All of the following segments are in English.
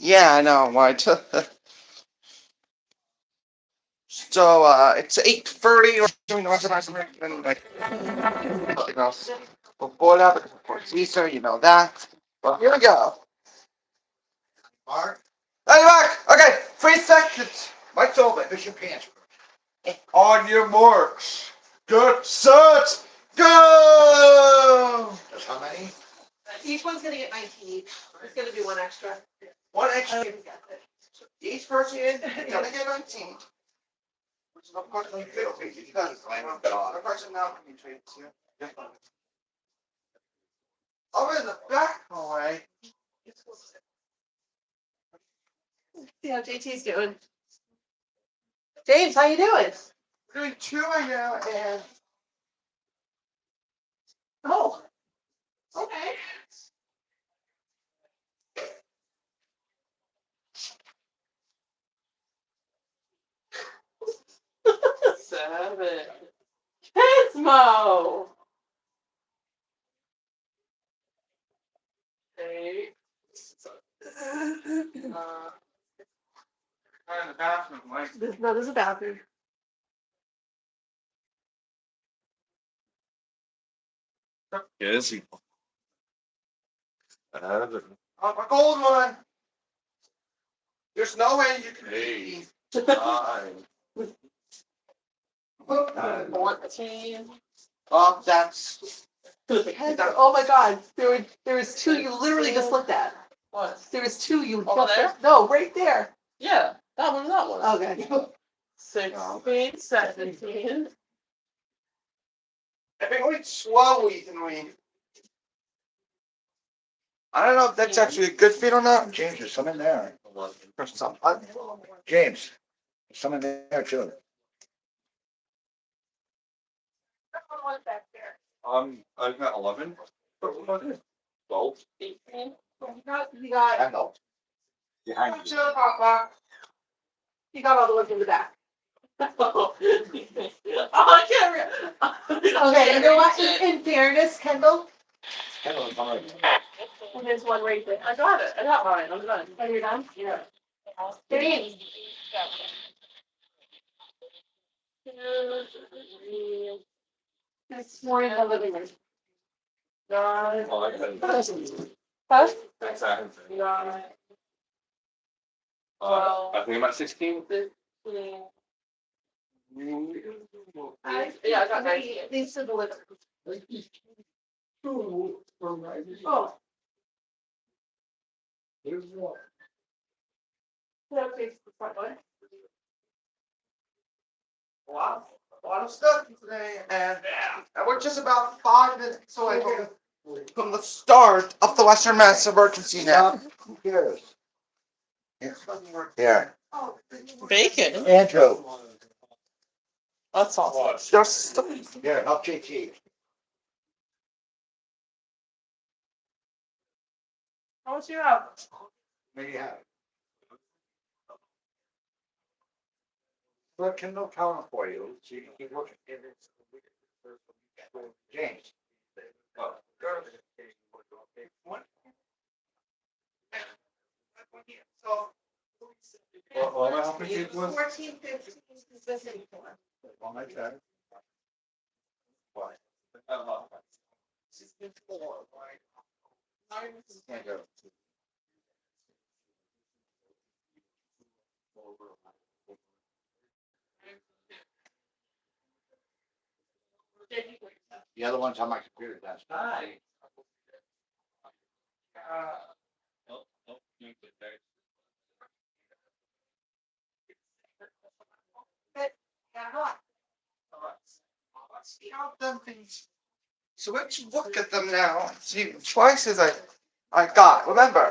Yeah, I know. What? So it's 8:30. We're doing the rest of the and like something else before that because of course Easter, you know that. Well, here we go. Mark. Hey, Mark. Okay, 3 seconds. Mike's over. There's your pants. On your marks. Get set. Go. That's how many? Each one's gonna get 19. There's gonna be one extra. One extra. I didn't get it. Each person is gonna get 19. Which is of course going to fit because the person now can be treated to. Over in the back hallway. See how JT's doing. James, how you doing? We're doing two right now, and Oh, okay. Seven. Pismo. 8. in the bathroom, like. There's a bathroom. Yes. Oh, a gold one. There's no way you can Hey. beat. 14. That's. Oh my God, there was two you literally just looked at. What? There was two you Over just there? no, right there. Yeah, that one, that one. Okay. 16, 17. I think we slow, Ethan. I don't know if that's actually a good feat or not. James, there's some in there. Or something. James, there's some in there too. I've got 11. 12. 18. You got I know. Behind you. you got all the ones in the back. Oh, I can't read. Okay, you know what? In fairness, Kendall, Hello, Tommy. and there's one right there. I got it. I got mine. I'm done. Oh, you're done? Yeah. James. This morning in the living room. 9. Well, I got Huh? Thanks, Adam. 9. I think I'm at 16. 15. Yeah, I got 19. These are the living room. Oh. Here's one. That takes the front one. Wow. A lot of stuff today, and we're just about 5 minutes away from the start of the Western Mass Emergency now. Who cares? Here. Bacon. Andrew. That's awesome. Just Here, help JT. How much you have? Maybe you have. Look, Kendall counter for you, so you can keep looking. James. Well, how many kids was? 14, 15 is missing one. On my check. Can't go. The other one's on my computer, that's. Hi. count them things. So let's look at them now and see twice as I got. Remember,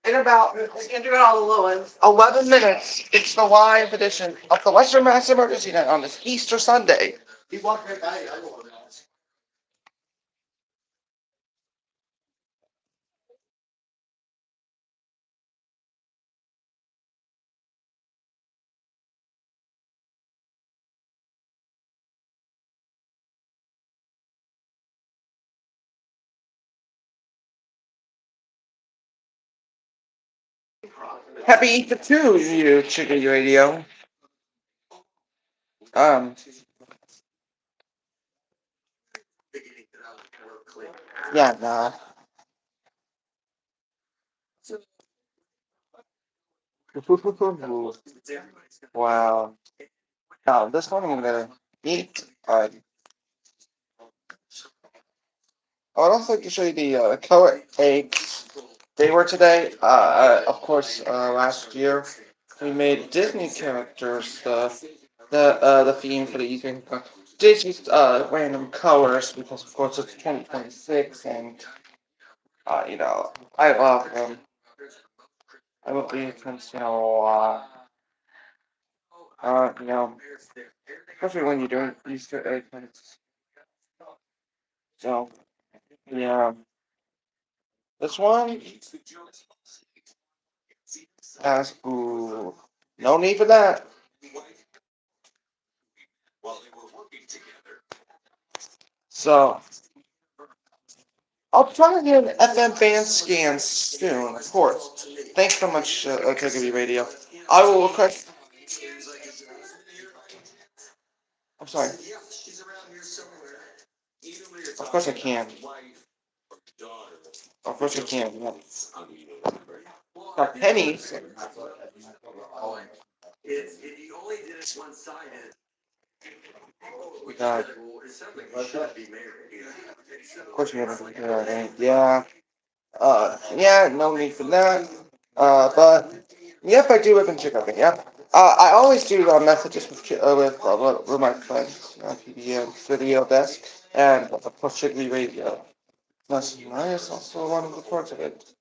in about Andrew got all the little ones. 11 minutes, it's the live edition of the Western Mass Emergency Net on this Easter Sunday. He walked right by, I don't know. Happy Easter to you, Chickadee Radio. Yeah, nah. Wow. Now, this one I'm gonna eat. I would also like to show you the color eggs. They were today. Of course, last year we made Disney characters the theme for the Easter egg. Disney's random colors because of course it's 2026 and I love them. I love the entrance, especially when you're doing Easter egg hunts. So yeah, this one has no need for that. So I'll try to get an FM band scan soon, of course. Thanks so much, KKB Radio. I will request. I'm sorry. Of course I can. Of course I can. Yeah. Now, pennies. God. Of course you haven't been here, right? Yeah. Yeah, no need for that. But yep, I do live in Chicago. Yeah. I always do messages with my friends on PBM Video Desk and of course Chickadee Radio. That's nice. Also one of the parts of it.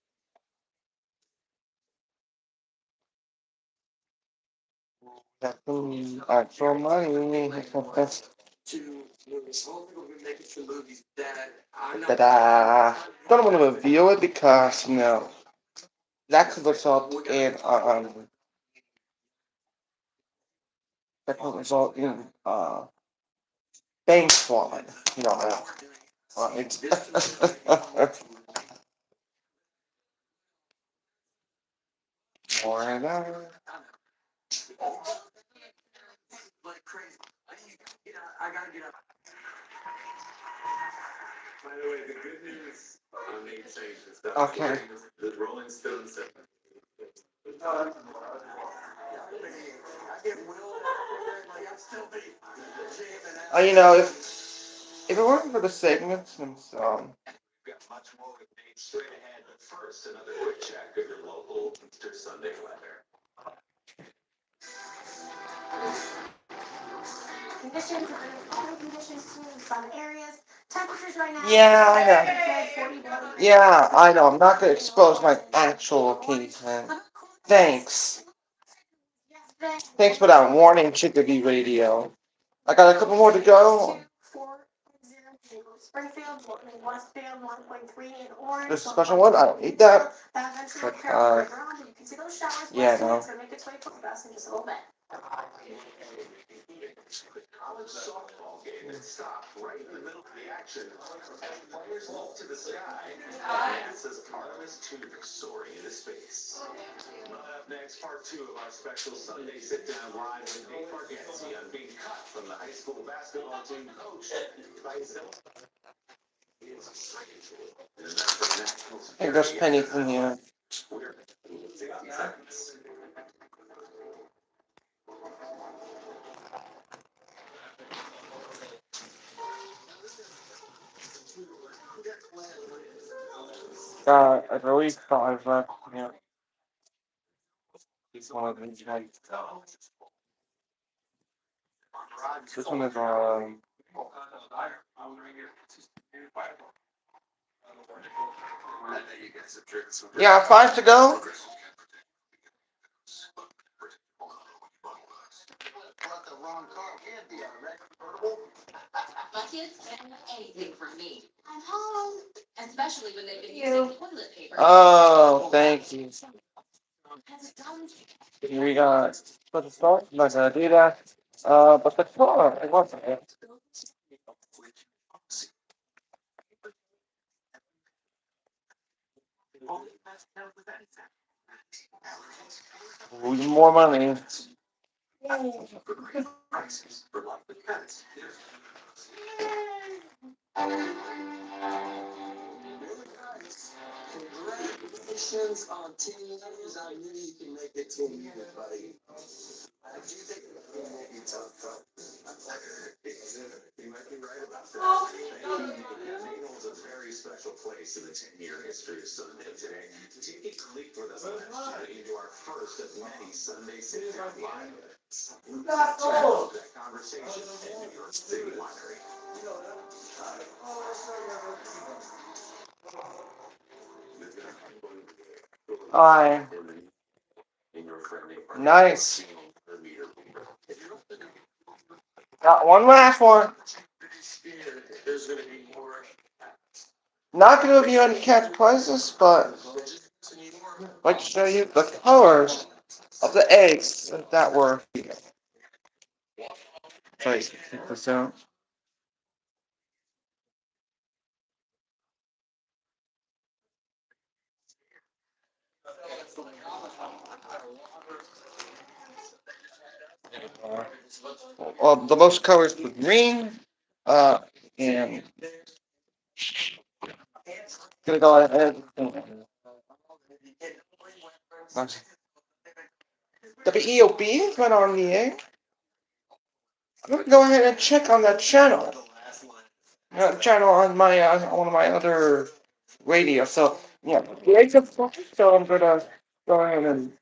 Actual money. Ta-da! Don't want to reveal it because that could result in bank fraud. It's more than that. Okay. If it weren't for the segments and Conditions, only conditions in some areas. Temperatures right now. yeah, I know. Yeah, I know. I'm not gonna expose my actual location. Thanks. Thanks for that warning, Chickadee Radio. I got a couple more to go. Springfield, Westfield, 1.3 in Orange. This is a special one. I don't need that. But, You can see those showers. yeah, no. It's gonna make its way to us in just a little bit. College softball game that stopped right in the middle of the action as players look to the sky. NASA's Artemis 2 soaring into space. Up next, part 2 of our special Sunday sit-down live with Dave Bargatze on being cut from the high school basketball team coached by his Hey, there's Penny from here. I believe 5 left. Yeah. One of these ones. This one is yeah, 5 to go. My kids can't have anything from me. I'm home. Especially when they've been using toilet paper. Oh, thank you. Here we go. Supposed to start. I'm not gonna do that. But the car, it wasn't it. Losing more money. Congratulations on 10 years. I knew you can make it 10 years, buddy. I do think it may be tough, but you might be right about that. Maine holds a very special place in the 10-year history of Sunday today. Take a leap with us into our first of many Sunday sit-down live events. That conversation in New York City Winery. Alright. Nice. Got one last one. There's going to be more. Not gonna give you any cash prizes, but I'd like to show you the colors of the eggs that were. Sorry, take this out. Well, the most colors were green, and gonna go ahead. WEOB went on the egg. I'm gonna go ahead and check on that channel. Channel on my one of my other radio. So yeah, the eggs are full, so I'm gonna go ahead and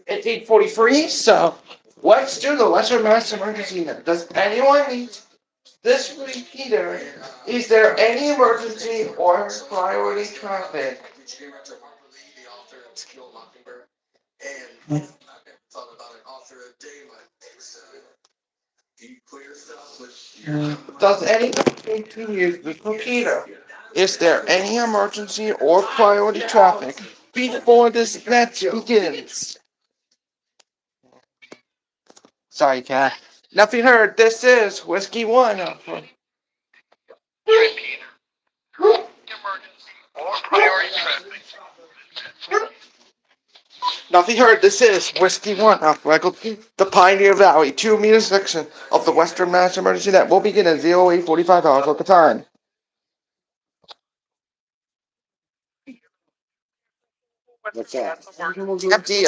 it's 8:43. So let's do the Western Mass emergency. Does anyone need this repeater? Is there any emergency or priority traffic? Does anyone need to use this repeater? Is there any emergency or priority traffic before this match begins? Sorry, Cat. Nothing heard. This is Whiskey One. Nothing heard. This is Whiskey One. Michael, the Pioneer Valley 2-meter section of the Western Mass Emergency that will begin at 08:45 hours at the time. What's that? Empty.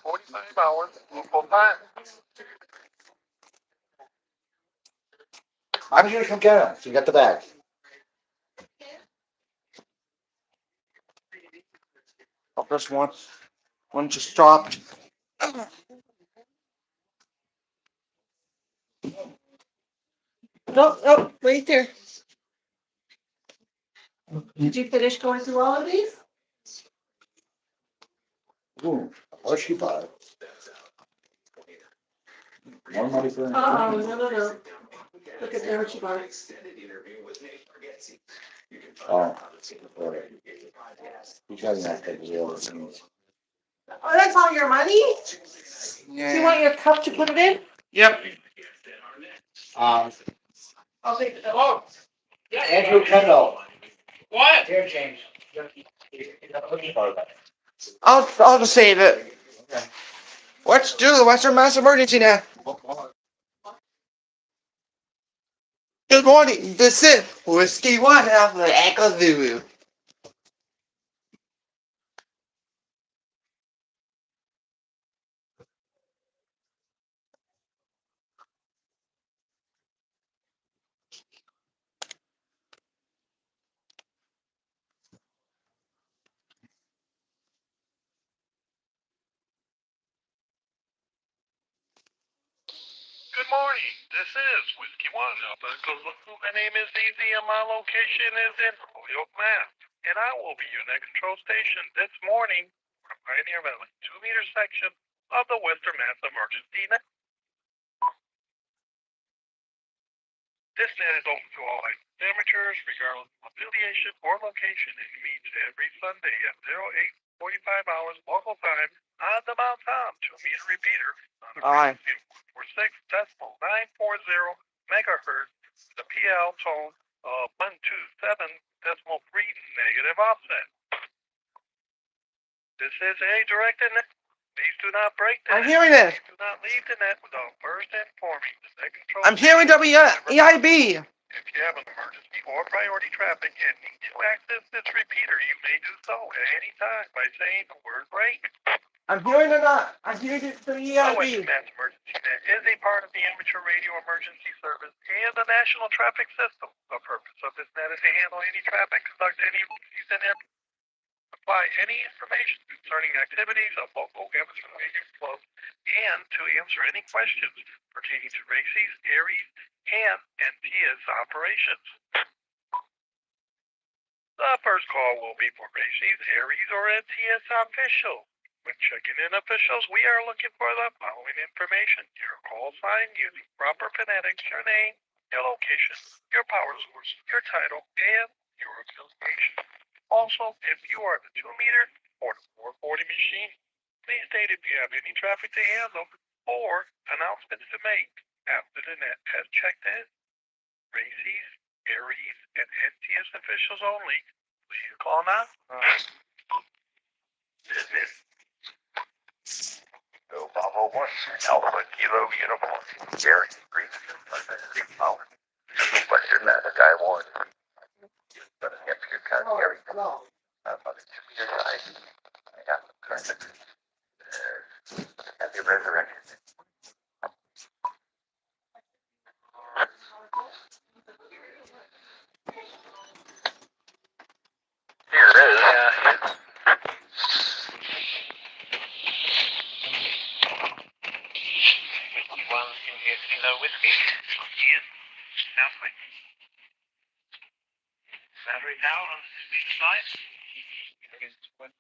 45 hours, full time. I'm gonna come get him. So you got the bag. Oh, there's one. One just dropped. Nope, right there. Did you finish going through all of these? Ooh, what she bought? More money for him. Oh, no. Look at there what you bought. Oh. He's having that type of deal. Oh, that's all your money? Do you want your cup to put it in? Yep. I'll take it. Oh. Andrew Kendall. What? Here, James. I'll just save it. Okay. Let's do the Western Mass Emergency now. Good morning. This is Whiskey One of the Echo Zulu. Good morning. This is Whiskey One. My name is DZ and my location is in Holyoke, Mass. And I will be your next control station this morning from Pioneer Valley, 2-meter section of the Western Mass Emergency Net. This net is open to all amateurs, regardless of affiliation or location, and meets every Sunday at 08:45 hours local time on the Mount Tom 2-meter repeater on the Aye. frequency of 46.940 megahertz, the PL tone of 127.3 negative offset. This is a directed net. Please do not break the I'm net. hearing it. Please do not leave the net without first informing the net control. I'm hearing WEIB. If you have an emergency or priority traffic and need to access this repeater, you may do so at any time by saying the word break. I'm hearing it not. I'm hearing it OX WEIB. Mass Emergency Net is a part of the Amateur Radio Emergency Service and the National Traffic System. The purpose of this net is to handle any traffic, conduct any reviews, and supply any information concerning activities of local amateur radio clubs, and to answer any questions pertaining to RACES, ARES, and NTS operations. The first call will be for RACES, ARES, or NTS officials. When checking in officials, we are looking for the following information: your call sign using proper phonetics, your name, your location, your power source, your title, and your affiliation. Also, if you are the 2-meter or the 440 machine, please state if you have any traffic to handle or announcements to make after the net has checked in. RACES, ARES, and NTS officials only. Please call now. Business. Go 501, Alpha Kilo Uniform, Gary Greenfield, Power. Western Mass Sky 1. But Hampshire County area. About a 2-meter side. I got the current. Happy resurrection. Here it is. Yeah. One India Kilo Whiskey. Yes. Halfway. Battery power on the speaker side. Here is November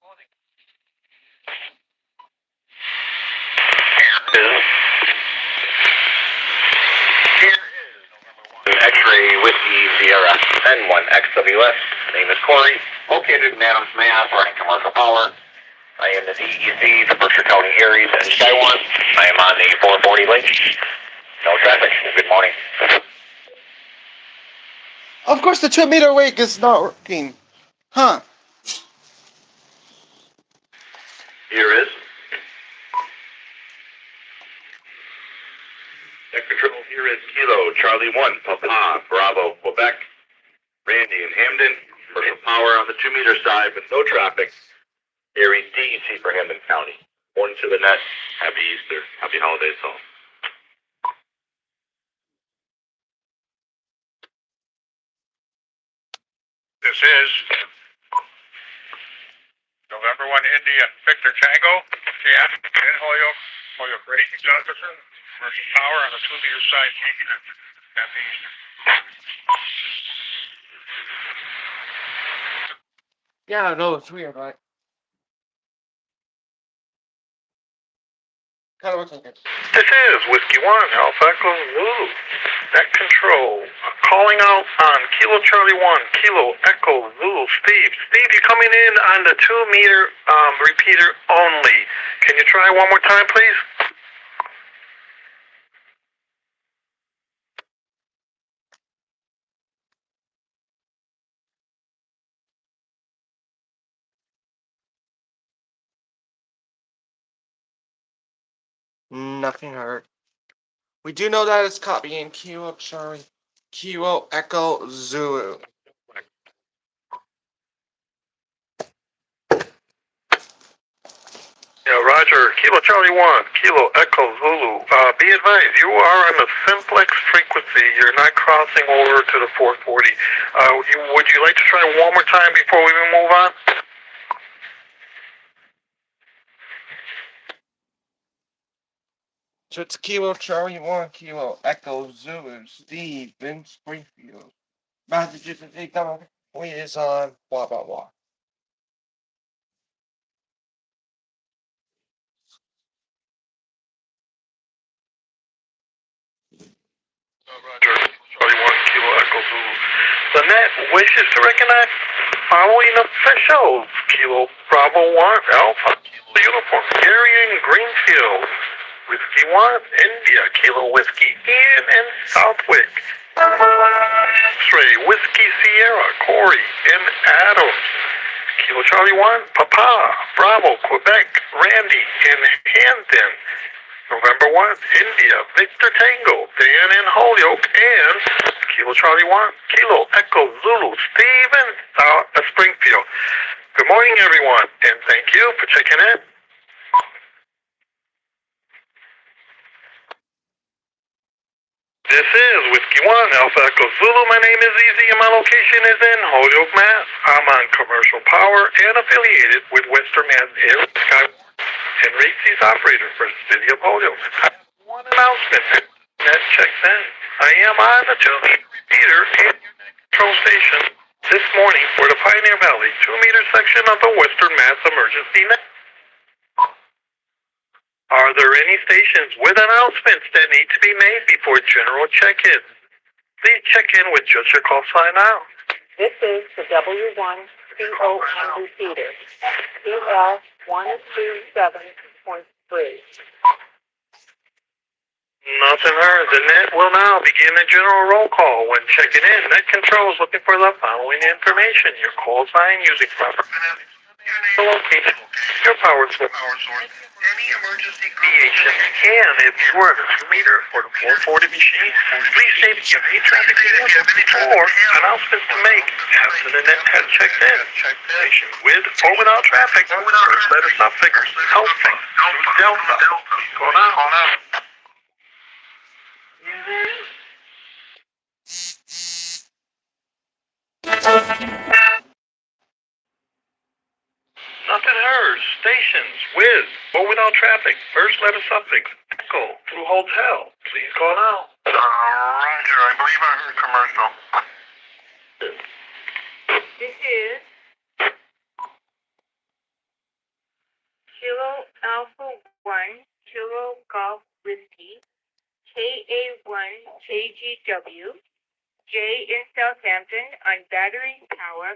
1 X-ray Whiskey Sierra N1 XWS. Name is Corey. Located in Adams, Mass. Running commercial power. I am the DEC for Berkshire County ARES and Sky 1. I am on the 440 link. No traffic. Good morning. Of course, the 2-meter wake is not working. Huh. Here is. Net control, here is Kilo Charlie 1 Papa Bravo Quebec. Randy in Hamden. Commercial power on the 2-meter side with no traffic. ARES DEC for Hamden County. 1 to the net. Happy Easter. Happy holidays all. This is November 1 India Victor Tango. Jan in Holyoke Racing Jefferson. Commercial power on the 2-meter side. Happy Easter. Yeah, no, it's weird, right? Kind of looks like it. This is Whiskey 1 Alpha Echo Zulu. Net control. Calling out on Kilo Charlie 1, Kilo Echo Zulu. Steve, you're coming in on the 2-meter repeater only. Can you try one more time, please? Nothing heard. We do know that it's copying Kilo Charlie, Kilo Echo Zulu. Yeah, Roger. Kilo Charlie 1, Kilo Echo Zulu. Be advised, you are on the simplex frequency. You're not crossing over to the 440. Would you like to try one more time before we move on? So it's Kilo Charlie 1, Kilo Echo Zulu, Steve in Springfield. Massachusetts, we is on blah blah blah. Roger. Charlie 1, Kilo Echo Zulu. The net wishes to recognize following officials. Kilo Bravo 1, Alpha Kilo Uniform, Gary in Greenfield. Whiskey 1, India, Kilo Whiskey, Ian in Southwick. X-ray, Whiskey Sierra, Corey in Adams. Kilo Charlie 1, Papa, Bravo, Quebec, Randy, in Hampton. November 1, India, Victor Tango, Dan in Holyoke, and Kilo Charlie 1, Kilo Echo Zulu, Stephen, Springfield. Good morning, everyone, and thank you for checking in. This is Whiskey 1, Alpha Echo Zulu. My name is Easy, and my location is in Holyoke, Mass. I'm on commercial power and affiliated with Western Mass Air Sky and Race's operator for the city of Holyoke. I have one announcement that checks in. I am on the 2-meter repeater and your next control station this morning for the Pioneer Valley 2-meter section of the Western Mass Emergency Net. Are there any stations with announcements that need to be made before general check-in? Please check in with just your call sign now. This is the W1COM repeater, QL 127.3. Nothing heard. The net will now begin a general roll call. When checking in, net control is looking for the following information: your call sign using proper phonetics, your location, your power source, any emergency deviation, and if you are the 2-meter for the 440 machine, please state if you have any traffic or announcements to make after the net has checked in. Station with or without traffic, first letter suffix, Alpha, Delta. Call now. Nothing heard. Stations with or without traffic. First letter suffix. Echo through hotel. Please call now. Roger. I believe I heard commercial. This is Kilo Alpha 1, Kilo Golf Whiskey, KA1 KGW, J in Southampton on battery power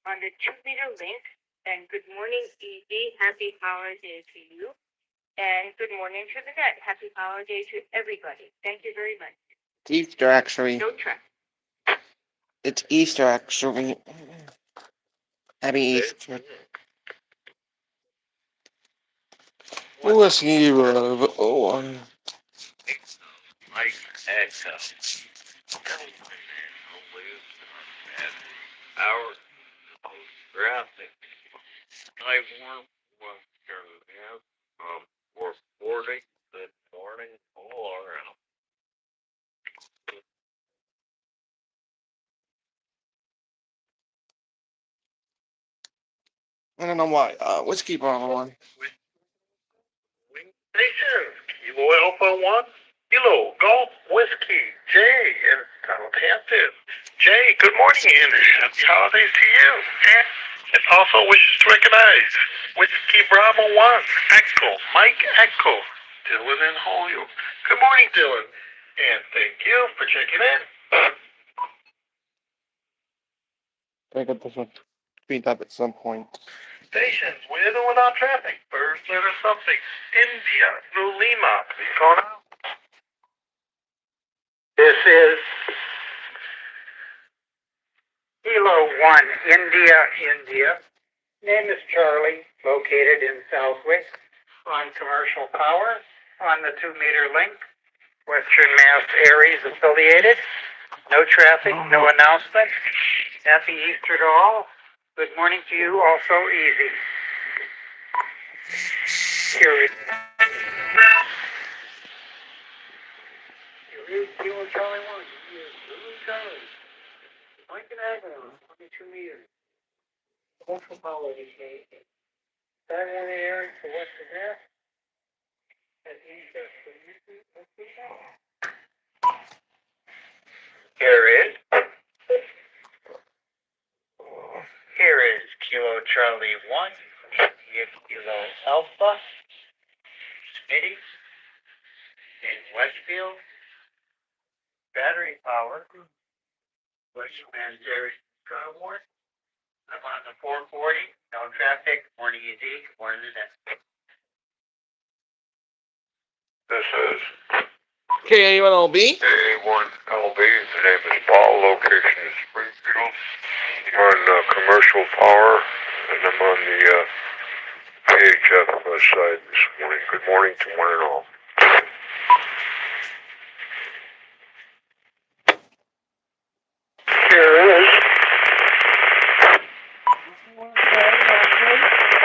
on the 2-meter link. And good morning, Easy. Happy holiday to you. And good morning to the net. Happy holiday to everybody. Thank you very much. It's Easter, actually. No traffic. It's Easter, actually. Happy Easter. Whiskey, oh. Mike Echo. Our graphic. I want what you have for 40 this morning all around. I don't know why. Whiskey bottle one. Stations, Kilo Alpha 1, Kilo Golf Whiskey, Jay in Southampton. Jay, good morning and happy holidays to you. And it also wishes to recognize Whiskey Bravo 1, Echo, Mike Echo, Dylan in Holyoke. Good morning, Dylan, and thank you for checking in. I got this one speed up at some point. Stations with or without traffic. First letter suffix. India through Lima. Please call now. This is Kilo 1 India. Name is Charlie, located in Southwick on commercial power on the 2-meter link. Western Mass Aries affiliated. No traffic, no announcement. Happy Easter to all. Good morning to you, also Easy. Here is Kilo Charlie 1. Kilo Charlie. Mike and Avalon, 22 meters. Commercial power these days. That one area for Western Mass. Here is Kilo Charlie 1, Kilo Alpha, Smitty, in Westfield, battery power, Western Mass Aries Skyward. I'm on the 440, no traffic, morning easy, morning to net. This is KA1LB. KA1LB. The name is Paul. Location is Springfield. On commercial power and I'm on the PHF side this morning. Good morning to one and all. Here is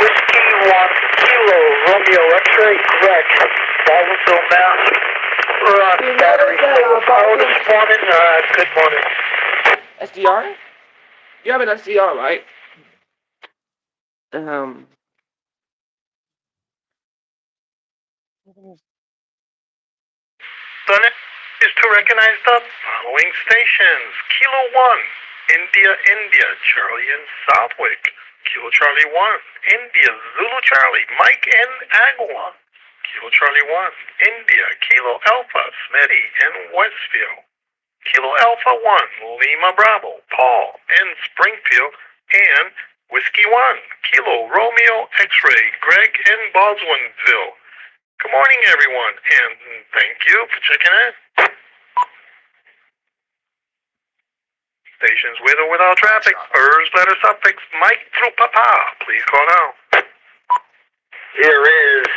Whiskey 1 Kilo Romeo X-ray, Greg, Baldwinsville, Mass. We're on battery power this morning. Good morning. SDR? You have an SDR, right? The next is to recognize the following stations. Kilo 1, India, Charlie in Southwick. Kilo Charlie 1, India, Zulu Charlie, Mike in Agawam. Kilo Charlie 1, India, Kilo Alpha, Smitty in Westfield. Kilo Alpha 1, Lima Bravo, Paul in Springfield. And Whiskey 1, Kilo Romeo X-ray, Greg in Baldwinsville. Good morning, everyone, and thank you for checking in. Stations with or without traffic. First letter suffix, Mike through Papa. Please call now. Here is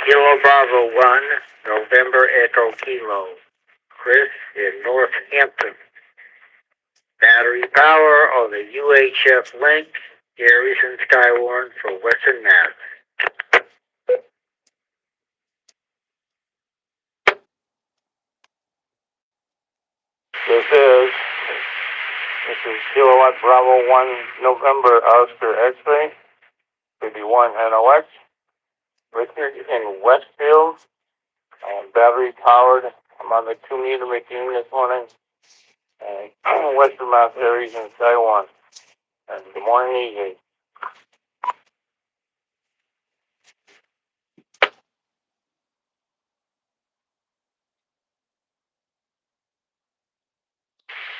Kilo Bravo 1, November Echo Kilo. Chris in Northampton. Battery power on the UHF link, Gary's and Skywarn for Western Mass. This is Kilowatt Bravo 1, November Oscar X-ray, 51 NOX. Richard in Westfield, battery powered. I'm on the 2-meter machine this morning. Western Mass Aries and Taiwan. And good morning, evening.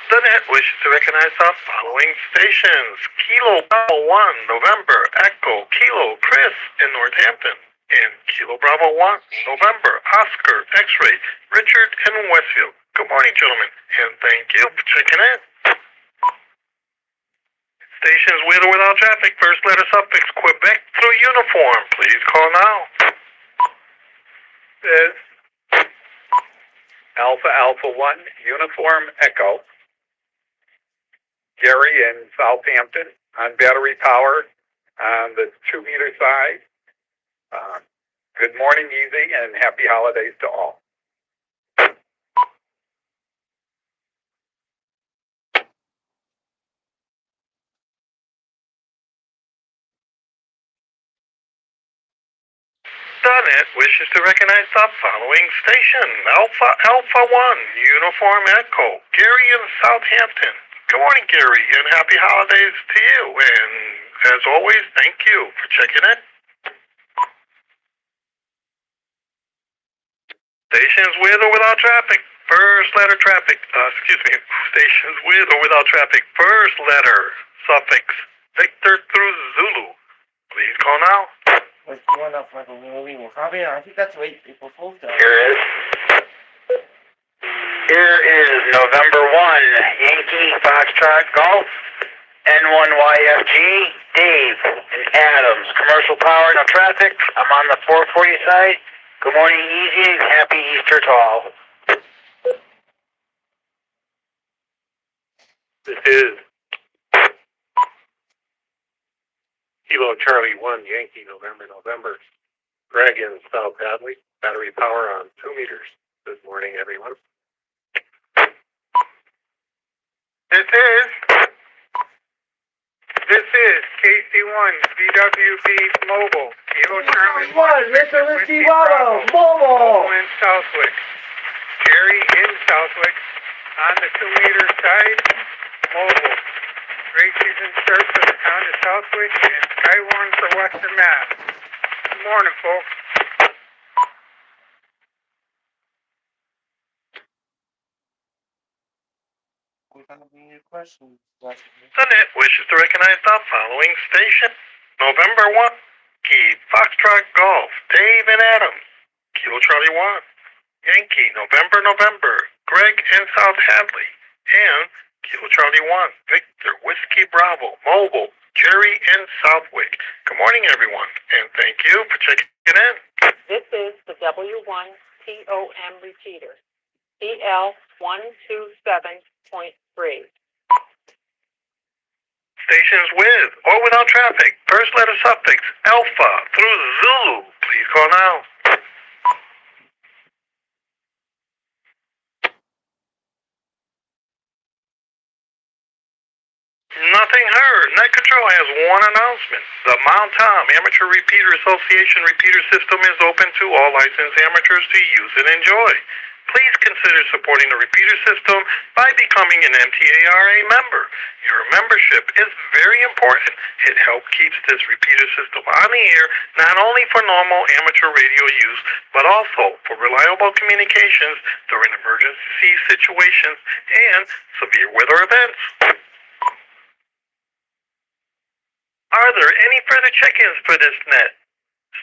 The net wishes to recognize the following stations. Kilo Bravo 1, November, Echo, Kilo, Chris in Northampton. And Kilo Bravo 1, November, Oscar, X-ray, Richard in Westfield. Good morning, gentlemen, and thank you for checking in. Stations with or without traffic, first letter suffix, Quebec through uniform. Please call now. This Alpha 1, Uniform Echo. Gary in Southampton on battery power on the 2-meter side. Good morning, easy, and happy holidays to all. Net wishes to recognize the following station. Alpha 1, Uniform Echo, Gary in Southampton. Good morning, Gary, and happy holidays to you. And as always, thank you for checking in. Stations with or without traffic, first letter traffic, stations with or without traffic, first letter suffix, Victor through Zulu. Please call now. What's one up like a little copy? I think that's 8 people full though. Here is November 1, Yankee Foxtrot Golf, N1YFG, Dave and Adams. Commercial power, no traffic. I'm on the 440 side. Good morning, easy, and happy Easter to all. This is Kilo Charlie 1, Yankee, November. Greg in South Hadley, battery power on 2 meters. Good morning, everyone. This is KC1 BWB Mobile. Kilo Charlie 1, Mr. Whiskey Bravo, Mobile. in Southwick. Jerry in Southwick on the 2-meter side. Mobile. Great season start for the town of Southwick and Skywarn for Western Mass. Good morning, folks. The net wishes to recognize the following station. November 1, Key Foxtrot Golf, Dave and Adams. Kilo Charlie 1, Yankee, November, Greg and South Hadley. And Kilo Charlie 1, Victor They're Whiskey Bravo, Mobile, Jerry, and Southwick. Good morning, everyone, and thank you for checking in. This is the W1 TOM repeater, EL127.3. Stations with or without traffic. First letter suffix Alpha through Zulu. Please call now. Nothing heard. Net Control has one announcement. The Mount Tom Amateur Repeater Association repeater system is open to all licensed amateurs to use and enjoy. Please consider supporting the repeater system by becoming an MTARA member. Your membership is very important. It helps keep this repeater system on the air not only for normal amateur radio use, but also for reliable communications during emergency situations and severe weather events. Are there any further check-ins for this net?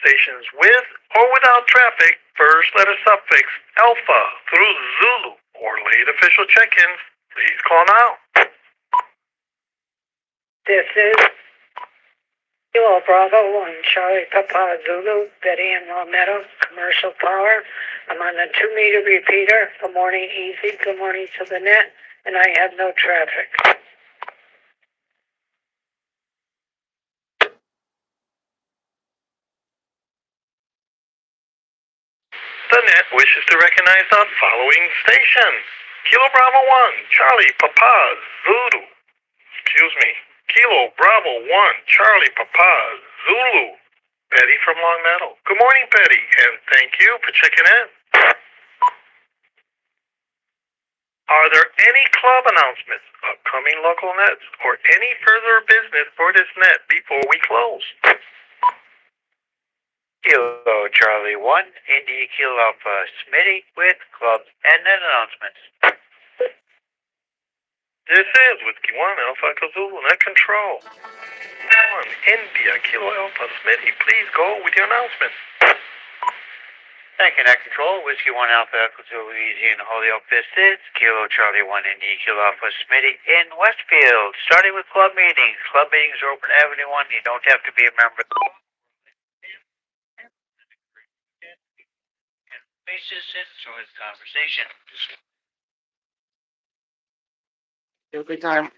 Stations with or without traffic, first letter suffix Alpha through Zulu, or late official check-ins, please call now. This is Kilo Bravo 1, Charlie Papa Zulu, Betty and Palmetto, commercial power. I'm on the 2-meter repeater. Good morning, easy. Good morning to the net, and I have no traffic. The net wishes to recognize the following stations. Kilo Bravo 1, Charlie Papa Zulu. Kilo Bravo 1, Charlie Papa Zulu. Betty from Long Meadow. Good morning, Betty, and thank you for checking in. Are there any club announcements, upcoming local nets, or any further business for this net before we close? Kilo Charlie 1, Indy Kilo Alpha Smitty with clubs and net announcements. This is Whiskey 1 Alpha Zulu Net Control. 1 India Kilo Alpha Smitty, please go with your announcement. Thank you, Net Control. Whiskey 1 Alpha Zulu Easy and Holyoke. This is Kilo Charlie 1 Indy Kilo Alpha Smitty in Westfield. Starting with club meetings. Club meetings are open to everyone. You don't have to be a member. Faces and enjoy the conversation. Have a good time.